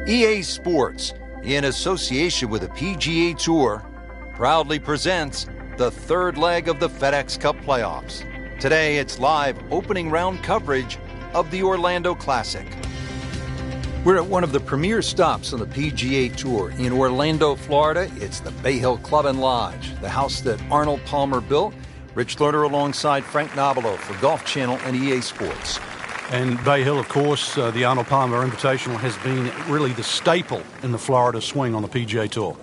EA Sports, in association with the PGA Tour, proudly presents the third leg of the FedEx Cup playoffs. Today, it's live opening round coverage of the Orlando Classic. We're at one of the premier stops on the PGA Tour in Orlando, Florida. It's the Bay Hill Club and Lodge, the house that Arnold Palmer built. Rich Lerner alongside Frank Nobilo for Golf Channel and EA Sports. And Bay Hill, of course, the Arnold Palmer Invitational has been really the staple in the Florida swing on the PGA Tour.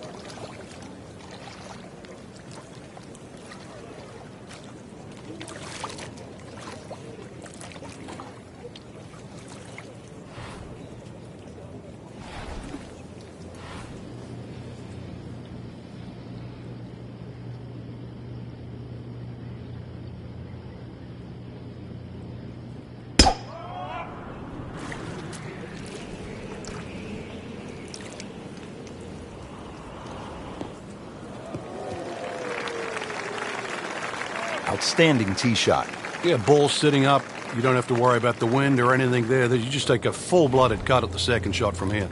Outstanding tee shot. Yeah, ball sitting up. You don't have to worry about the wind or anything there. You just take a full-blooded cut at the second shot from here.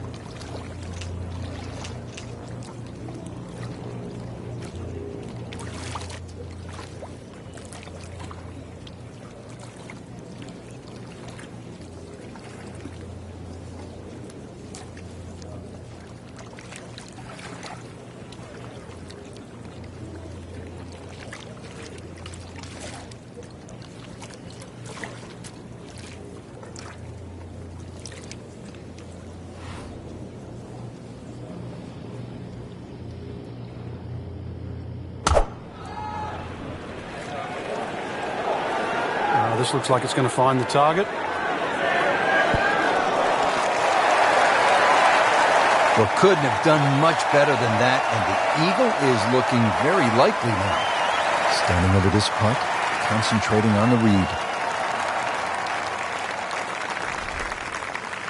This looks like it's going to find the target. Well, couldn't have done much better than that, and the eagle is looking very likely now. Standing over this putt, concentrating on the read.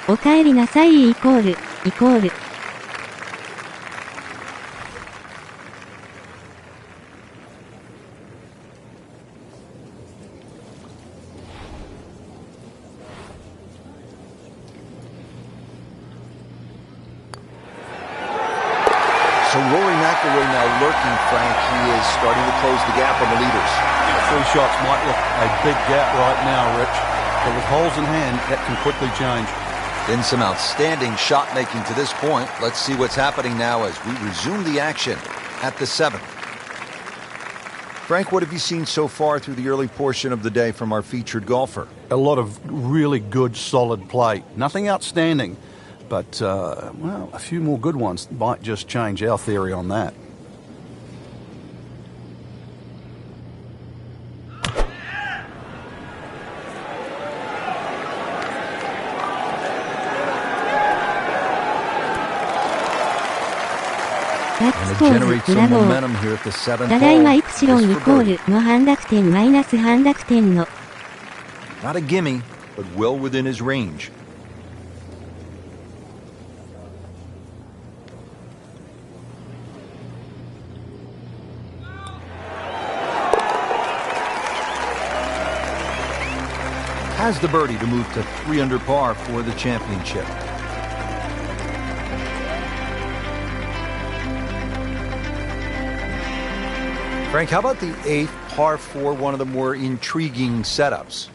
おかえりなさいイコール。So Rory McIlroy now lurking, Frank. He is starting to close the gap on the leaders. Yeah, 3 shots might look a big gap right now, Rich. But with holes in hand, that can quickly change. Been some outstanding shot making to this point. Let's see what's happening now as we resume the action at the 7th. Frank, what have you seen so far through the early portion of the day from our featured golfer? A lot of really good, solid play. Nothing outstanding. But, well, a few more good ones might just change our theory on that. And to generate some momentum here at the 7th ただいま hole. イプシロンイコールの半濁点マイナス半濁点の Not a gimme, but well within his range. Has the birdie to move to 3 under par for the championship. Frank, how about the 8th par 4, one of the more intriguing setups?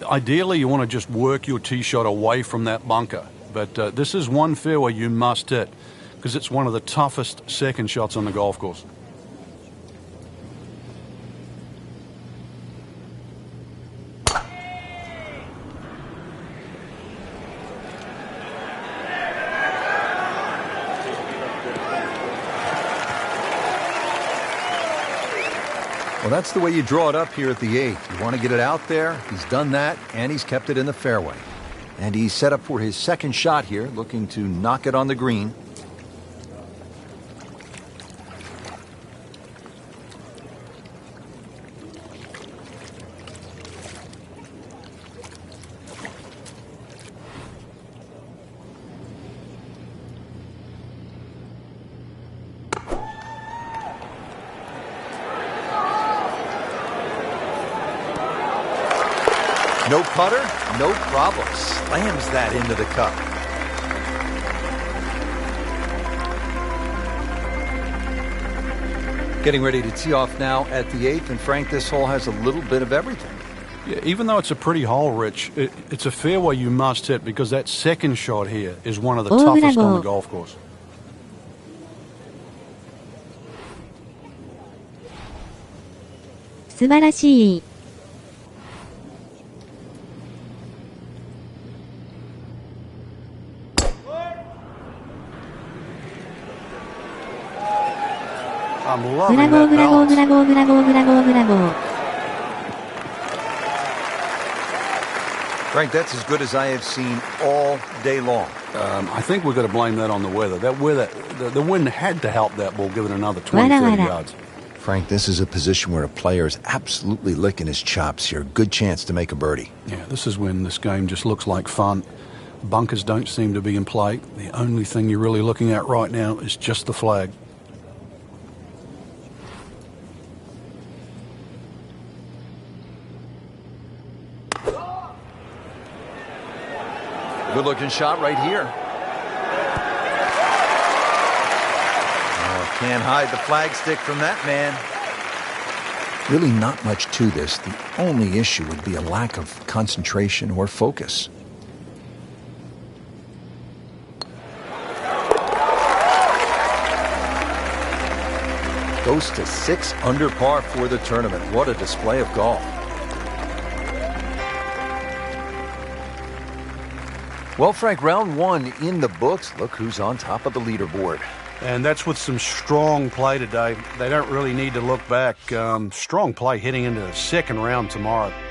Ideally, you want to just work your tee shot away from that bunker. But this is one fairway you must hit because it's one of the toughest second shots on the golf course. Well, that's the way you draw it up here at the 8th. You want to get it out there. He's done that, and he's kept it in the fairway. And he's set up for his second shot here, looking to knock it on the green. No putter, no problem. Slams that into the cup. Getting ready to tee off now at the 8th, and Frank, this hole has a little bit of everything. Yeah, even though it's a pretty hole, Rich, it's a fairway you must hit because that second shot here is one of the toughest on the golf course.素晴らしい。I'm ブ loving ラボー that ブラボー balance. ブラボーブラボーブラボーブラボー。Frank, that's as good as I have seen all day long. I think we've got to blame that on the weather. That weather, the wind had to help that ball give it another 20, 30 yards. Frank, this is a position where a player is absolutely licking his chops here. Good chance to make a birdie. Yeah, this is when this game just looks like fun. Bunkers don't seem to be in play. The only thing you're really looking at right now is just the flag. Good-looking shot right here. Oh, can't hide the flagstick from that man. Really not much to this. The only issue would be a lack of concentration or focus. Goes to 6 under par for the tournament. What a display of golf. Well, Frank, round 1 in the books. Look who's on top of the leaderboard. And that's with some strong play today. They don't really need to look back. Strong play heading into the second round tomorrow.「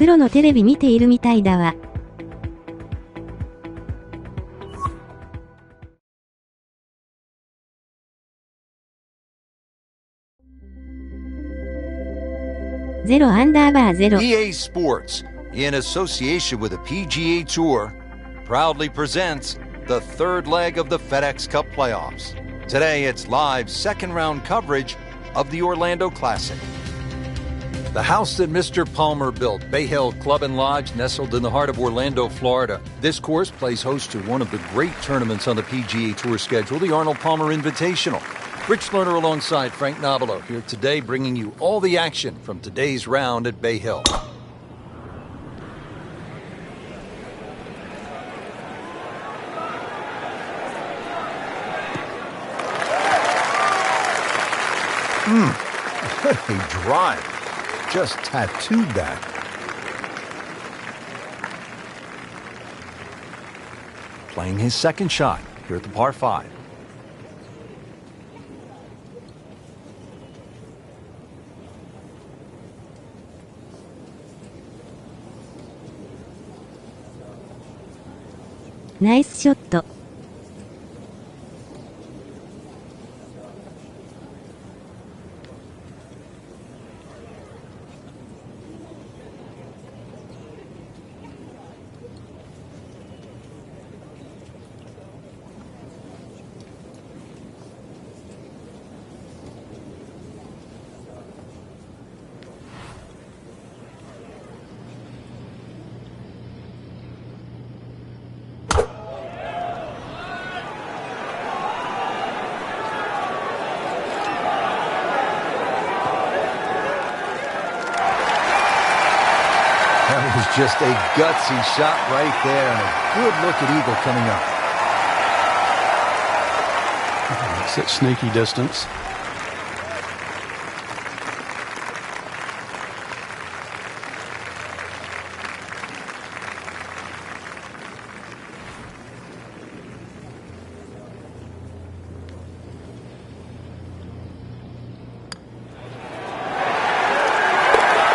プロのテレビ見ているみたいだわ」0アンダーバー0。EA Sports, in association with the PGA Tour, proudly presents the third leg of the FedEx Cup playoffs. Today, it's live second-round coverage of the Orlando Classic. The house that Mr. Palmer built, Bay Hill Club and Lodge, nestled in the heart of Orlando, Florida. This course plays host to one of the great tournaments on the PGA Tour schedule, the Arnold Palmer Invitational. Rich Lerner alongside Frank Nobilo here today, bringing you all the action from today's round at Bay Hill. What a drive. Just tattooed that. Playing his second shot here at the par 5. Nice shot. That was just a gutsy shot right there, and a good look at eagle coming up. It's at sneaky distance.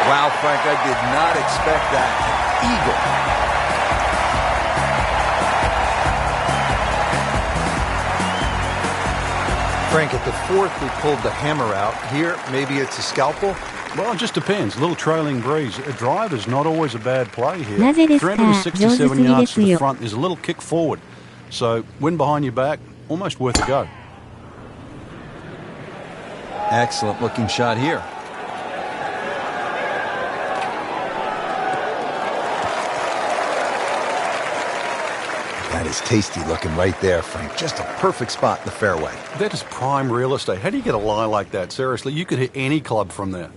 Wow, Frank, I did not expect that. Eagle. Frank, at the 4th, we pulled the hammer out. Here, maybe it's a scalpel. Well, it just depends. A little trailing breeze. A drive is not always a bad play here. なぜですか？ 367 上手 yards す to ぎ the ですよ。 front. There's a little kick forward. So, wind behind your back, almost worth a go. Excellent looking shot here. That is tasty looking right there, Frank. Just a perfect spot in the fairway. That is prime real estate. How do you get a lie like that? Seriously, you could hit any club from there.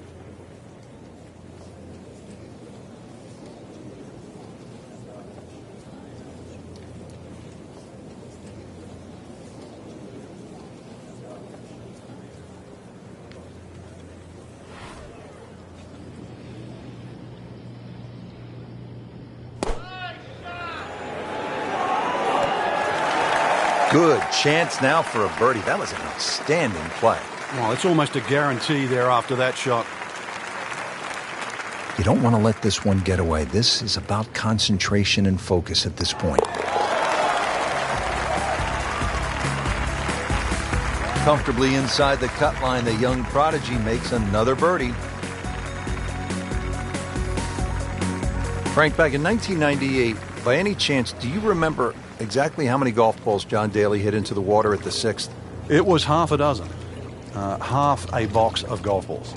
Good chance now for a birdie. That was an outstanding play. Well, it's almost a guarantee there after that shot. You don't want to let this one get away. This is about concentration and focus at this point. Comfortably inside the cut line, the young prodigy makes another birdie. Frank, back in 1998, by any chance, do you remember exactly how many golf balls John Daly hit into the water at the 6th? It was half a dozen. Half a box of golf balls.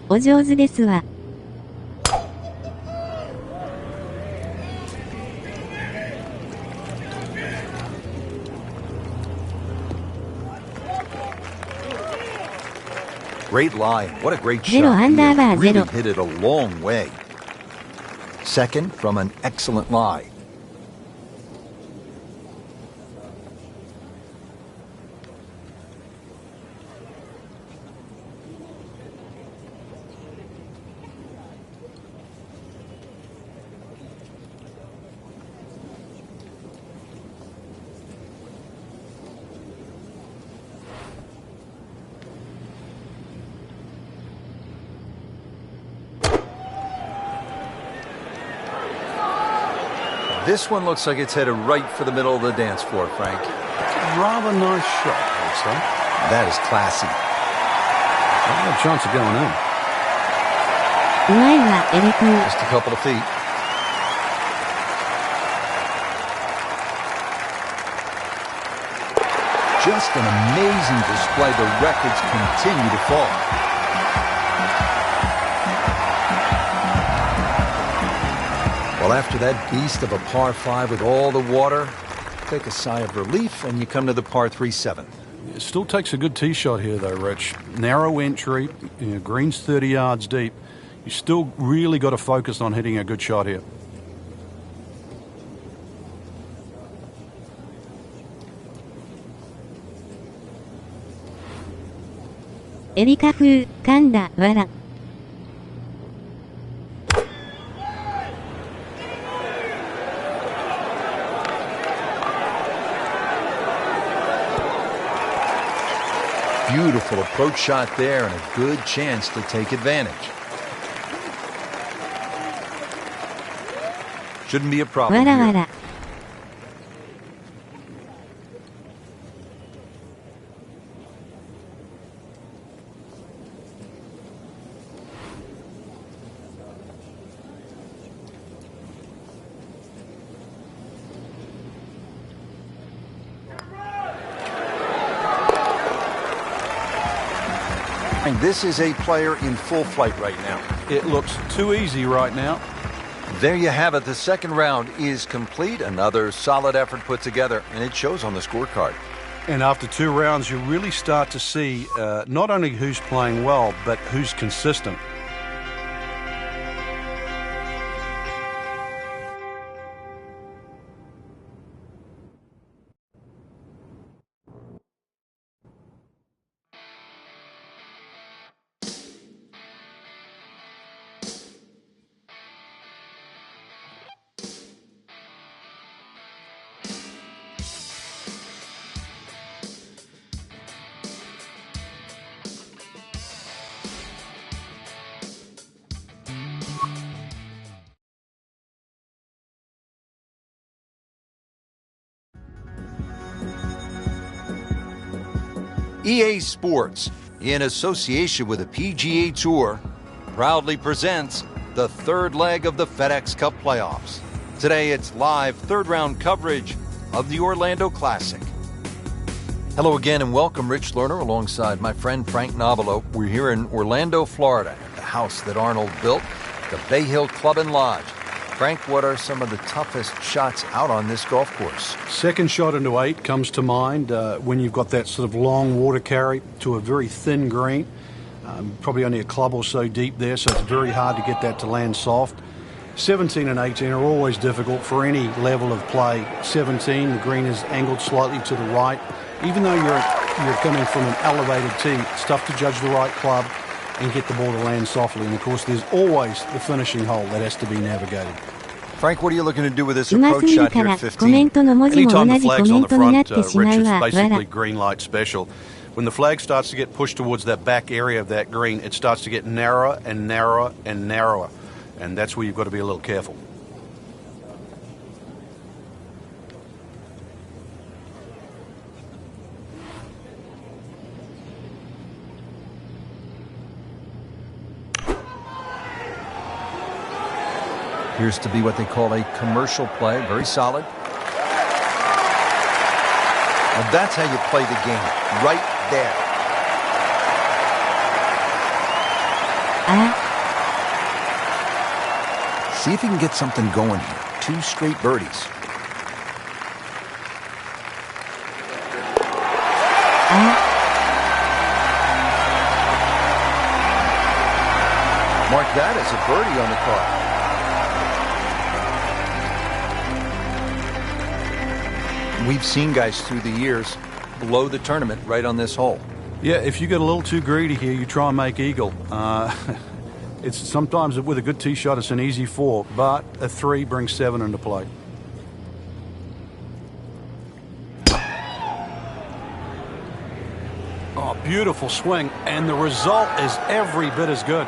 お上手ですわ。Great lie. What a great shot. ゼロアンダーバー He ゼロ。 really hit it a long way. Second from an excellent lie. This one looks like it's headed right for the middle of the dance floor, Frank. Rather nice shot, I would say. That is classy. Not a chance of going in. うまいわ、エリ君。 Just a couple of feet. Just an amazing display. The records continue to fall. Well, after that beast of a par 5 with all the water, take a sigh of relief and you come to the par 3 7th. It still takes a good tee shot here, though, Rich. Narrow entry, greens 30 yards deep. You still really got to focus on hitting a good shot here.エリカ風、噛んだ、わら。Beautiful approach shot there and a good chance to take advantage. Shouldn't be a problem わらわ here. ら。This is a player in full flight right now. It looks too easy right now. There you have it. The second round is complete. Another solid effort put together, and it shows on the scorecard. And after 2 rounds, you really start to see not only who's playing well, but who's consistent. EA Sports, in association with the PGA Tour, proudly presents the third leg of the FedEx Cup playoffs. Today it's live third-round coverage of the Orlando Classic. Hello again and welcome, Rich Lerner, alongside my friend Frank Novelo. We're here in Orlando, Florida, at the house that Arnold built, the Bay Hill Club and Lodge. Frank, what are some of the toughest shots out on this golf course? Second shot into 8 comes to mind when you've got that sort of long water carry to a very thin green. Probably only a club or so deep there, so it's very hard to get that to land soft. 17 and 18 are always difficult for any level of play. 17, the green is angled slightly to the right. Even though you're coming from an elevated tee, it's tough to judge the right club and get the ball to land softly. And of course, there's always the finishing hole that has to be navigated. Frank, what are you looking to do with this approach shot here at 15? Anytime the flag's on the front, Rich, it's basically green light special. When the flag starts to get pushed towards that back area of that green, it starts to get narrower and narrower and narrower. And that's where you've got to be a little careful. Appears to be what they call a commercial play. Very solid. And that's how you play the game. Right there. See if you can get something going here. 2 straight birdies. Mark that as a birdie on the card. We've seen guys through the years blow the tournament right on this hole. Yeah, if you get a little too greedy here, you try and make eagle. It's sometimes with a good tee shot, it's an easy 4, but a 3 brings 7 into play. Oh, beautiful swing, and the result is every bit as good.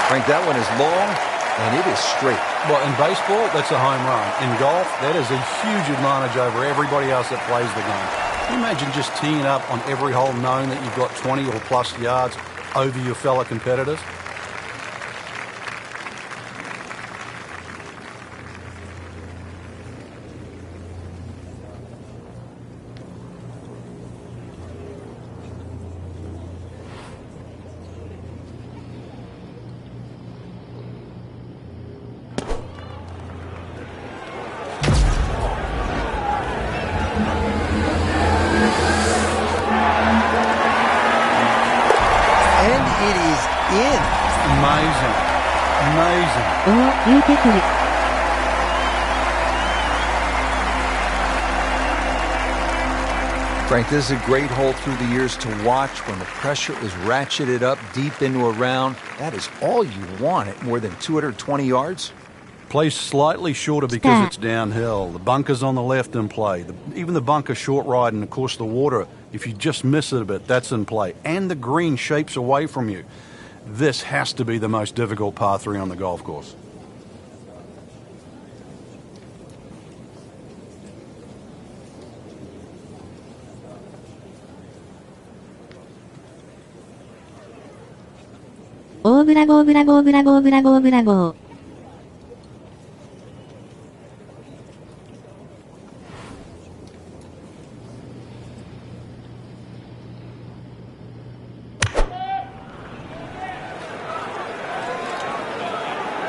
Frank, that one is long. And it is straight. Well, in baseball, that's a home run. In golf, that is a huge advantage over everybody else that plays the game. Can you imagine just teeing up on every hole knowing that you've got 20 or plus yards over your fellow competitors? Frank, this is a great hole through the years to watch when the pressure is ratcheted up deep into a round. That is all you want at more than 220 yards. Plays slightly shorter because it's downhill. The bunker's on the left in play. Even the bunker short right, and of course the water, if you just miss it a bit, that's in play. And the green shapes away from you. This has to be the most difficult par 3 on the golf course. Oh, bravo, bravo, bravo, bravo, bravo.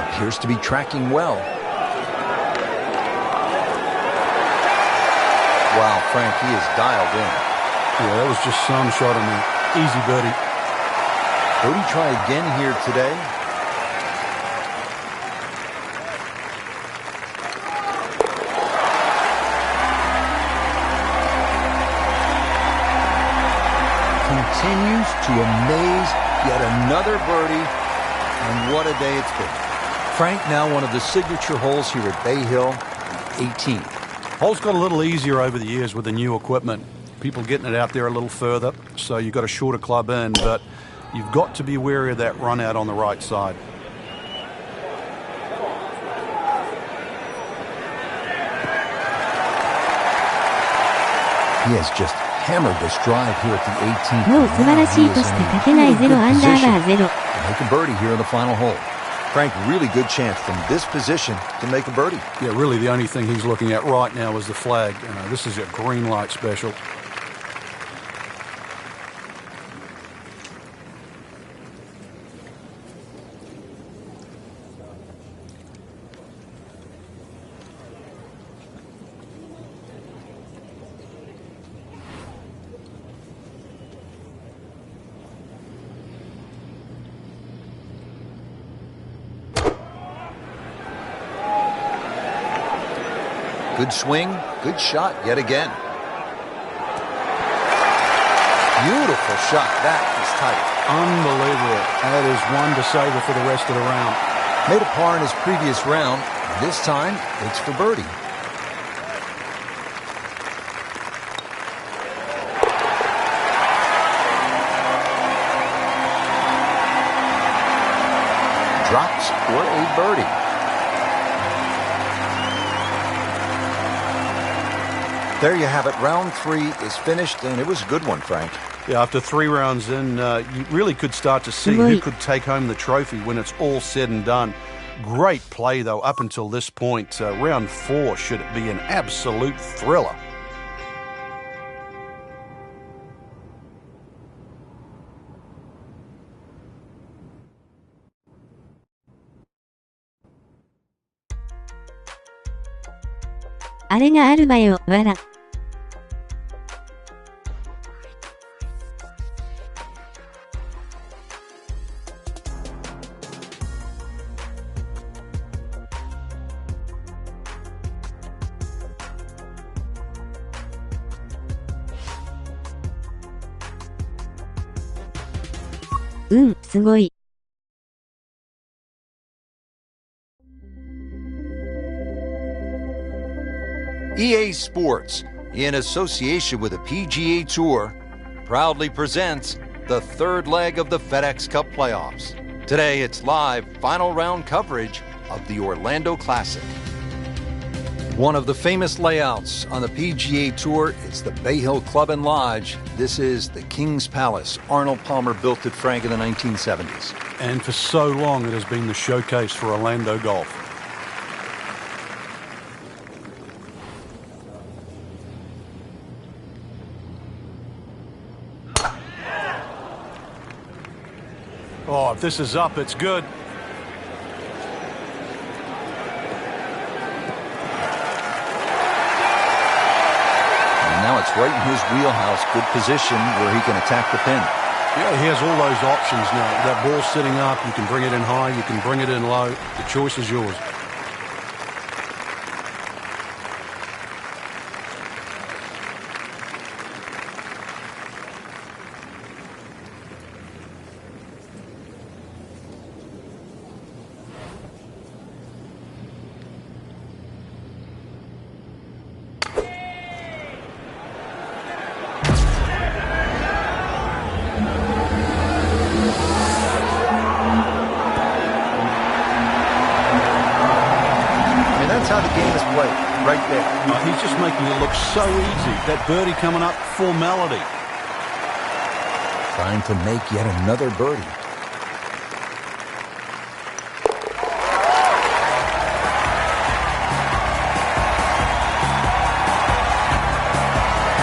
Appears to be tracking well. Wow, Frank, he is dialed in. Yeah, that was just some shot on the easy birdie. Birdie try again here today. Continues to amaze. Yet another birdie. And what a day it's been. Frank, now one of the signature holes here at Bay Hill, 18. Hole's got a little easier over the years with the new equipment. People getting it out there a little further, so you've got a shorter club in, but you've got to be wary of that run out on the right side. He has just hammered this drive here at the 18th. もう素晴らしいとしか書けない0アンダーバー0。Make a birdie here in the final hole. Frank, really good chance from this position to make a birdie. Yeah, really the only thing he's looking at right now is the flag. This is a green light special. Good swing, good shot yet again. Beautiful shot. That is tight. Unbelievable. That is one to savor for the rest of the round. Made a par in his previous round. This time, it's for birdie. Drops for a birdie. There you have it. Round 3 is finished, and it was a good one, Frank. Yeah, after 3 rounds in, you really could start to see who could take home the trophy when it's all said and done. Great play, though, up until this point. Round 4 should be an absolute thriller.「あれがあるわよ、わら」。すごい。EA Sports, in association with the PGA Tour, proudly presents the third leg of the FedEx Cup playoffs. Today, it's live final round coverage of the Orlando Classic. One of the famous layouts on the PGA Tour is the Bay Hill Club and Lodge. This is the King's Palace. Arnold Palmer built it, Frank, in the 1970s. And for so long, it has been the showcase for Orlando golf. Oh, if this is up, it's good. Now it's right in his wheelhouse. Good position where he can attack the pin. Yeah, he has all those options now. That ball's sitting up. You can bring it in high. You can bring it in low. The choice is yours. That's how the game is played, right there. He's just making it look so easy. That birdie coming up, formality. Trying to make yet another birdie.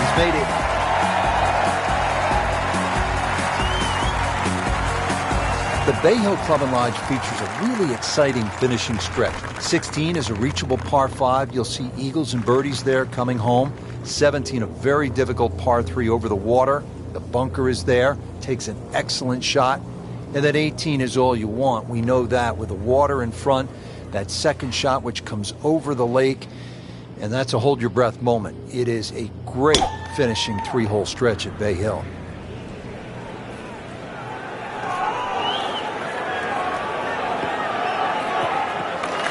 He's made it. The Bay Hill Club and Lodge features a really exciting finishing stretch. 16 is a reachable par 5. You'll see eagles and birdies there coming home. 17, a very difficult par 3 over the water. The bunker is there, takes an excellent shot. And then 18 is all you want. We know that with the water in front, that second shot which comes over the lake, and that's a hold your breath moment. It is a great finishing 3-hole stretch at Bay Hill.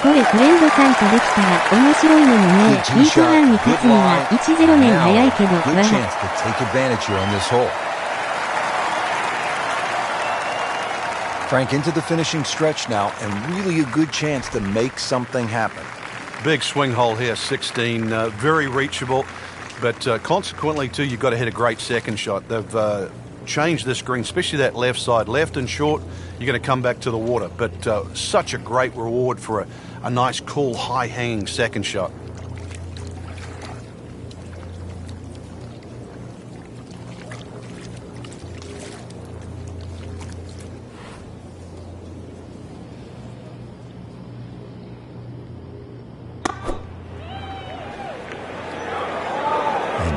これフレンドさんとできたら面白いのにね。ヒートワンに勝つには 1-0 年早いけど、わら。 Frank into the finishing stretch now, and really a good chance to make something happen. Big swing hole here, 16, very reachable. But consequently, too, you've got to hit a great second shot. They've changed this green, especially that left side. Left and short, you're going to come back to the water. But such a great reward for a nice, cool, high-hanging second shot.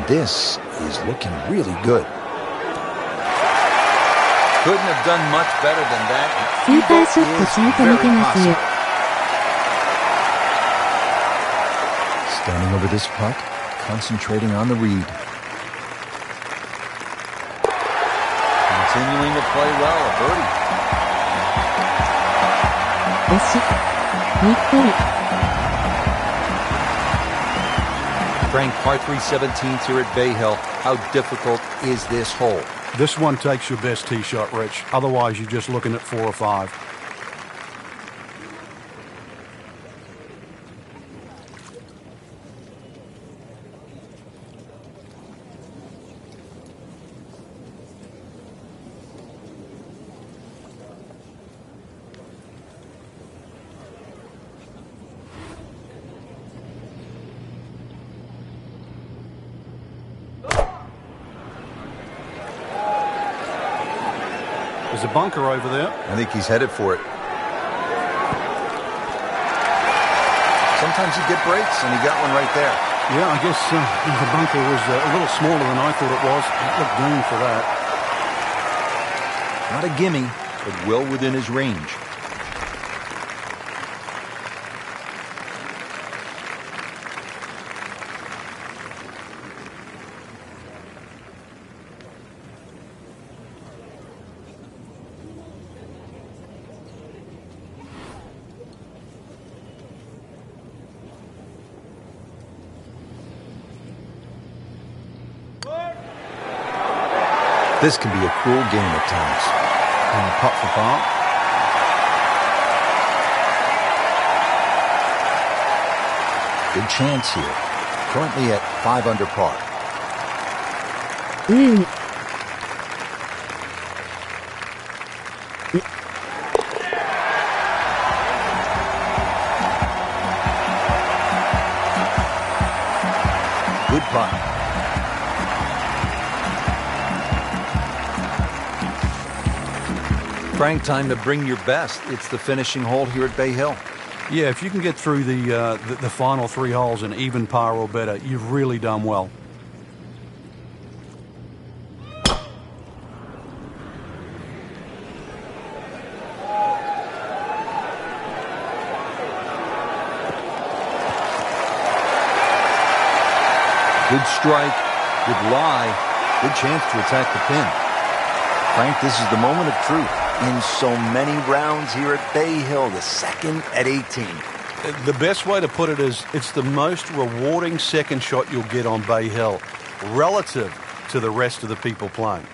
This is looking really good. Couldn't have done much better than that. スーパーショットちゃんと見てますよ。Standing over this puck, concentrating on the read. Continuing to play well, a birdie. 惜しい。にっこり。Frank, par 3 17th here at Bay Hill. How difficult is this hole? This one takes your best tee shot, Rich. Otherwise, you're just looking at 4 or 5. There's a bunker over there. I think he's headed for it. Sometimes you get breaks, and he got one right there. Yeah, I guess the bunker was a little smaller than I thought it was. It looked doomed for that. Not a gimme, but well within his range. This can be a cruel game at times. And a putt for par. Good chance here. Currently at 5 under par. Good putt. Frank, time to bring your best. It's the finishing hole here at Bay Hill. Yeah, if you can get through the final 3 holes in even par or better, you've really done well. Good strike, good lie, good chance to attack the pin. Frank, this is the moment of truth. In so many rounds here at Bay Hill, the second at 18. The best way to put it is it's the most rewarding second shot you'll get on Bay Hill relative to the rest of the people playing.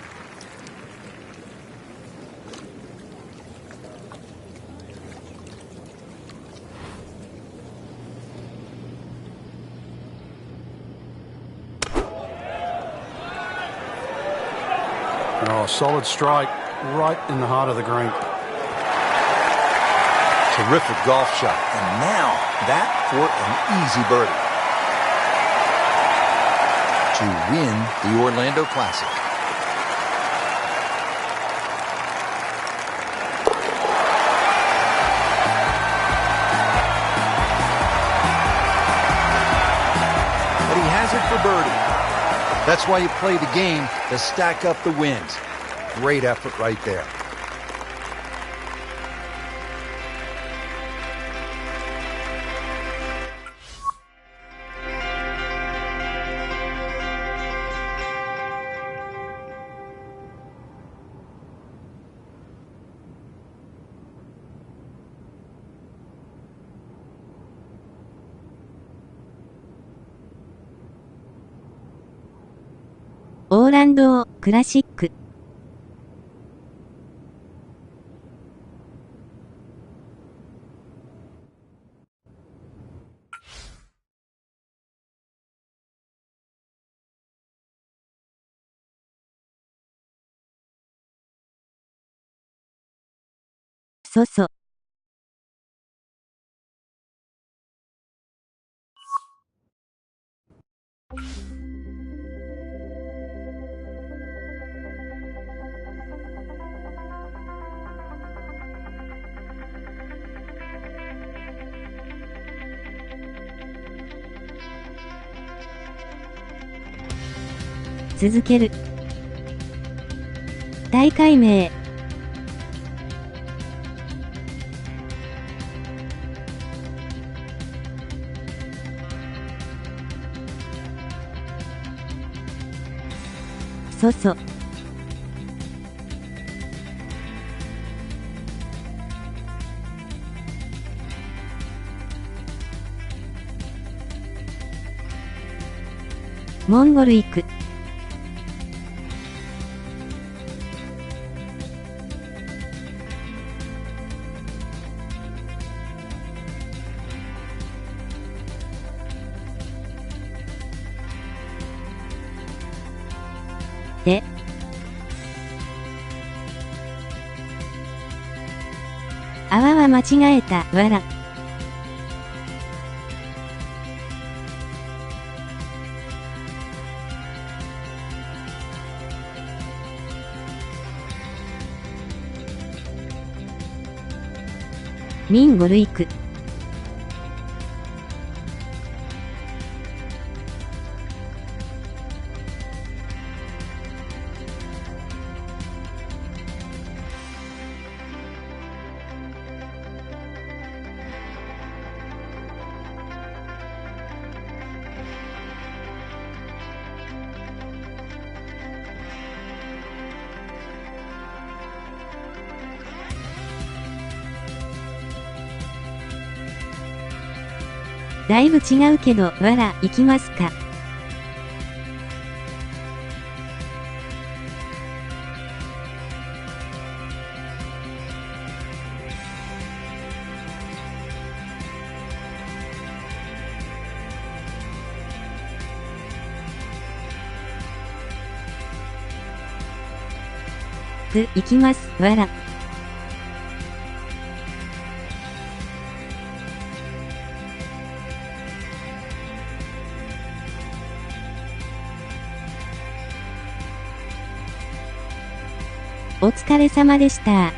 Oh, solid strike right in the heart of the green. Terrific golf shot. And now that for an easy birdie to win the Orlando Classic. But he has it for birdie. That's why you play the game, to stack up the wins. Great effort right there.オーランドクラシック。そそ。続ける。大会名。そそ。モンゴル行く。で。あわは間違えた、わら。ミンゴル行く。だいぶ違うけど、わら、行きますか。行きます、わら。お疲れ様でした。